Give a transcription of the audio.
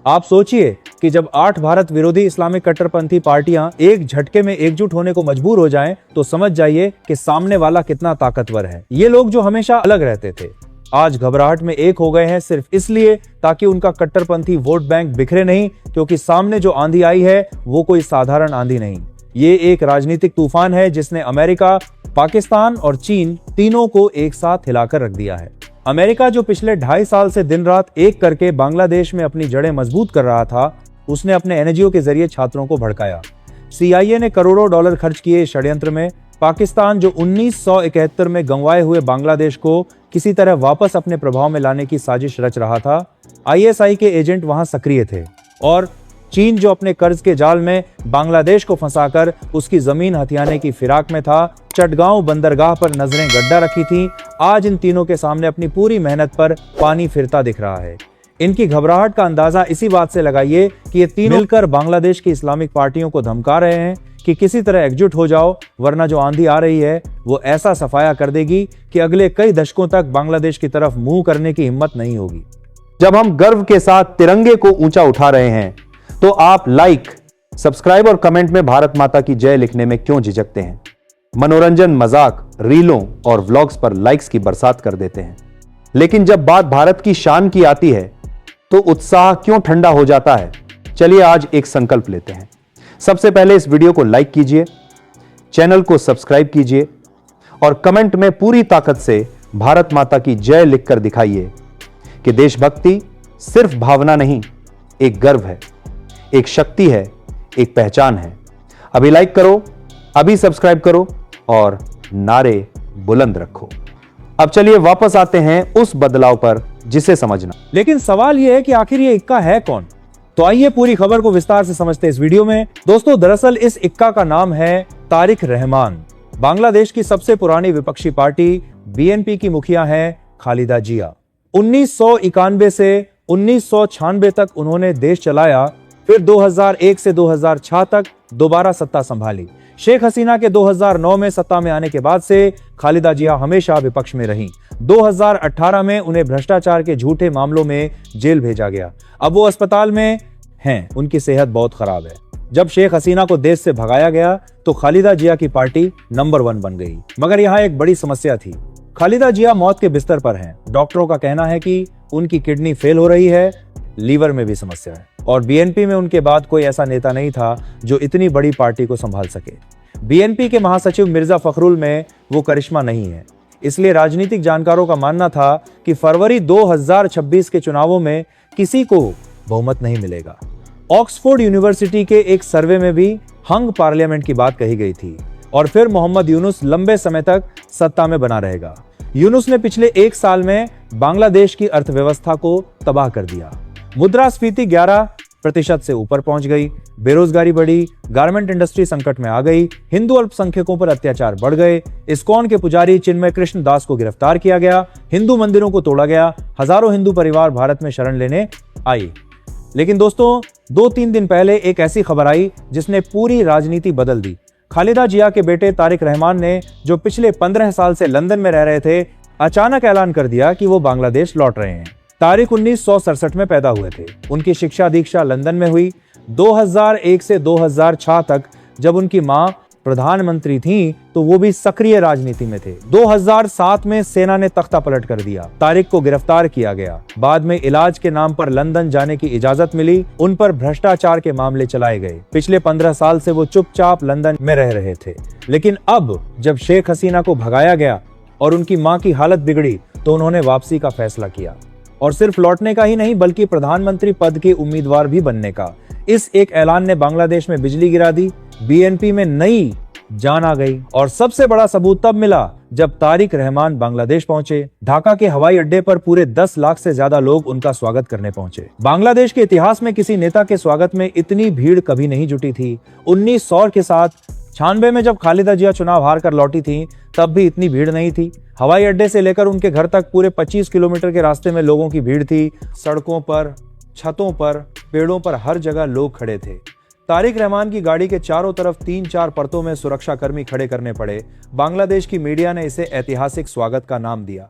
आप सोचिए कि जब 8 भारत विरोधी इस्लामिक कट्टरपंथी पार्टियां एक झटके में एकजुट होने को मजबूर हो जाएं, तो समझ जाइए कि सामने वाला कितना ताकतवर है। ये लोग जो हमेशा अलग रहते थे, आज घबराहट में एक हो गए हैं, सिर्फ इसलिए ताकि उनका कट्टरपंथी वोट बैंक बिखरे नहीं, क्योंकि सामने जो आंधी आई है वो कोई साधारण आंधी नहीं। ये एक राजनीतिक तूफान है जिसने अमेरिका, पाकिस्तान और चीन तीनों को एक साथ हिलाकर रख दिया है। अमेरिका जो पिछले 2.5 साल से दिन रात एक करके बांग्लादेश में अपनी जड़ें मजबूत कर रहा था, उसने अपने एनजीओ के जरिए छात्रों को भड़काया। CIA ने करोड़ों डॉलर खर्च किए इस षड्यंत्र में। पाकिस्तान जो 1971 में गंवाए हुए बांग्लादेश को किसी तरह वापस अपने प्रभाव में लाने की साजिश रच रहा था, ISI के एजेंट वहां सक्रिय थे। और चीन जो अपने कर्ज के जाल में बांग्लादेश को फंसाकर उसकी जमीन हथियाने की फिराक में था, चटगांव बंदरगाह पर नजरें गड्ढा रखी थी, आज इन तीनों के सामने अपनी पूरी मेहनत पर पानी फिरता दिख रहा है। इनकी घबराहट का अंदाजा इसी बात से लगाइए कि ये तीनों मिलकर बांग्लादेश की इस्लामिक पार्टियों को धमका रहे हैं कि किसी तरह एकजुट हो जाओ, वरना जो आंधी आ रही है वो ऐसा सफाया कर देगी कि अगले कई दशकों तक बांग्लादेश की तरफ मुंह करने की हिम्मत नहीं होगी। जब हम गर्व के साथ तिरंगे को ऊंचा उठा रहे हैं, तो आप लाइक, सब्सक्राइब और कमेंट में भारत माता की जय लिखने में क्यों झिझकते हैं? मनोरंजन, मजाक, रीलों और व्लॉग्स पर लाइक्स की बरसात कर देते हैं, लेकिन जब बात भारत की शान की आती है तो उत्साह क्यों ठंडा हो जाता है? चलिए आज एक संकल्प लेते हैं। सबसे पहले इस वीडियो को लाइक कीजिए, चैनल को सब्सक्राइब कीजिए और कमेंट में पूरी ताकत से भारत माता की जय लिखकर दिखाइए कि देशभक्ति सिर्फ भावना नहीं, एक गर्व है, एक शक्ति है, एक पहचान है। अभी लाइक करो, अभी सब्सक्राइब करो और नारे बुलंद रखो। अब चलिए वापस आते हैं उस बदलाव पर जिसे समझना। लेकिन सवाल यह है कि आखिर ये इक्का है कौन? तो आइए पूरी खबर को विस्तार से समझते हैं इस वीडियो में। दोस्तों, दरअसल इस इक्का का नाम है तारिक रहमान। बांग्लादेश की सबसे पुरानी विपक्षी पार्टी BNP की मुखिया हैं खालिदा जिया। 1991 से 1996 तक उन्होंने देश चलाया, फिर 2001 से 2006 तक दोबारा सत्ता संभाली। शेख हसीना के 2009 में सत्ता में आने के बाद से खालिदा जिया हमेशा विपक्ष में रहीं। 2018 में उन्हें भ्रष्टाचार के झूठे मामलों में जेल भेजा गया। अब वो अस्पताल में हैं, उनकी सेहत बहुत खराब है। जब शेख हसीना को देश से भगाया गया तो खालिदा जिया की पार्टी नंबर 1 बन गई। मगर यहाँ एक बड़ी समस्या थी। खालिदा जिया मौत के बिस्तर पर हैं। डॉक्टरों का कहना है कि उनकी किडनी फेल हो रही है, लीवर में भी समस्या है और BNP में उनके बाद कोई ऐसा नेता नहीं था जो इतनी बड़ी पार्टी को संभाल सके। BNP के महासचिव मिर्जा फखरुल में वो करिश्मा नहीं है। इसलिए राजनीतिक जानकारों का मानना था कि फरवरी 2026 के चुनावों में किसी को बहुमत नहीं मिलेगा। ऑक्सफोर्ड यूनिवर्सिटी के एक सर्वे में भी हंग पार्लियामेंट की बात कही गई थी और फिर मोहम्मद यूनुस लंबे समय तक सत्ता में बना रहेगा। यूनुस ने पिछले 1 साल में बांग्लादेश की अर्थव्यवस्था को तबाह कर दिया। मुद्रास्फीति 11% से ऊपर पहुंच गई, बेरोजगारी बढ़ी, गारमेंट इंडस्ट्री संकट में आ गई, हिंदू अल्पसंख्यकों पर अत्याचार बढ़ गए, इस्कॉन के पुजारी चिन्मय कृष्ण दास को गिरफ्तार किया गया, हिंदू मंदिरों को तोड़ा गया, हजारों हिंदू परिवार भारत में शरण लेने आए। लेकिन दोस्तों, 2-3 दिन पहले एक ऐसी खबर आई जिसने पूरी राजनीति बदल दी। खालिदा जिया के बेटे तारिक रहमान ने, जो पिछले 15 साल से लंदन में रह रहे थे, अचानक ऐलान कर दिया कि वो बांग्लादेश लौट रहे हैं। तारिक 1967 में पैदा हुए थे। उनकी शिक्षा दीक्षा लंदन में हुई। 2001 से 2006 तक जब उनकी मां प्रधानमंत्री थीं, तो वो भी सक्रिय राजनीति में थे। 2007 में सेना ने तख्ता पलट कर दिया। तारिक को गिरफ्तार किया गया। बाद में इलाज के नाम पर लंदन जाने की इजाजत मिली। उन पर भ्रष्टाचार के मामले चलाए गए। पिछले 15 साल से वो चुपचाप लंदन में रह रहे थे। लेकिन अब जब शेख हसीना को भगाया गया और उनकी मां की हालत बिगड़ी, तो उन्होंने वापसी का फैसला किया और सिर्फ लौटने का ही नहीं बल्कि प्रधानमंत्री पद के उम्मीदवार भी बनने का। इस एक ऐलान ने बांग्लादेश में बिजली गिरा दी। BNP में नई जान आ गई और सबसे बड़ा सबूत तब मिला जब तारिक रहमान बांग्लादेश पहुंचे। ढाका के हवाई अड्डे पर पूरे 10 लाख से ज्यादा लोग उनका स्वागत करने पहुंचे। बांग्लादेश के इतिहास में किसी नेता के स्वागत में इतनी भीड़ कभी नहीं जुटी थी। 1900 के साथ 96 में जब खालिदा जिया चुनाव हार कर लौटी थी, तब भी इतनी भीड़ नहीं थी। हवाई अड्डे से लेकर उनके घर तक पूरे 25 किलोमीटर के रास्ते में लोगों की भीड़ थी। सड़कों पर, छतों पर, पेड़ों पर हर जगह लोग खड़े थे। तारिक रहमान की गाड़ी के चारों तरफ 3-4 परतों में सुरक्षा कर्मी खड़े करने पड़े। बांग्लादेश की मीडिया ने इसे ऐतिहासिक स्वागत का नाम दिया।